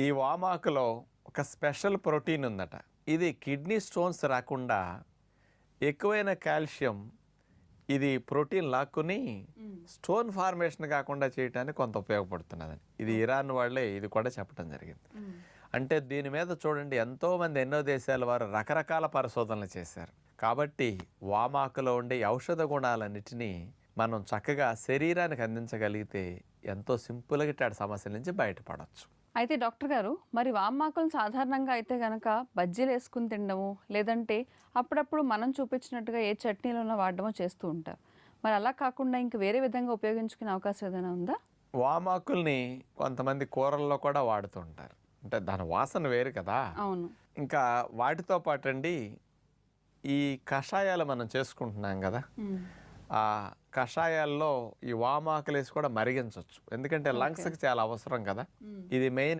ఈ వామాకులో ఒక special protein ఉందట. ఇది కిడ్నీ స్టోన్స్ రాకుండా ఎక్కువైన కాల్షియం ఇది ప్రోటీన్ లాక్కుని స్టోన్ ఫార్మేషన్ కాకుండా చేయడానికి కొంత ఉపయోగపడుతున్నదని ఇది ఇరాన్ వాళ్ళే ఇది కూడా చెప్పడం జరిగింది. అంటే దీని మీద చూడండి ఎంతోమంది ఎన్నో దేశాల వారు రకరకాల పరిశోధనలు చేశారు. కాబట్టి వామాకులో ఉండే ఔషధ గుణాలన్నిటినీ మనం చక్కగా శరీరానికి అందించగలిగితే ఎంతో సింపుల్గా ఇట్లాంటి సమస్యల నుంచి బయటపడవచ్చు. అయితే డాక్టర్ గారు, మరి వామాకులను సాధారణంగా అయితే కనుక బజ్జీలు వేసుకుని తినడము, లేదంటే అప్పుడప్పుడు మనం చూపించినట్టుగా ఏ చట్నీలోనో వాడడమో చేస్తూ ఉంటారు. మరి అలా కాకుండా ఇంక వేరే విధంగా ఉపయోగించుకునే అవకాశం ఏదైనా ఉందా? వామాకుల్ని కొంతమంది కూరల్లో కూడా వాడుతూ ఉంటారు. అంటే దాని వాసన వేరు కదా. అవును. ఇంకా వాటితో పాటు అండి ఈ కషాయాలు మనం చేసుకుంటున్నాం కదా, ఆ కషాయాల్లో ఈ వామాకులు వేసి కూడా మరిగించవచ్చు. ఎందుకంటే లంగ్స్కి చాలా అవసరం కదా. ఇది మెయిన్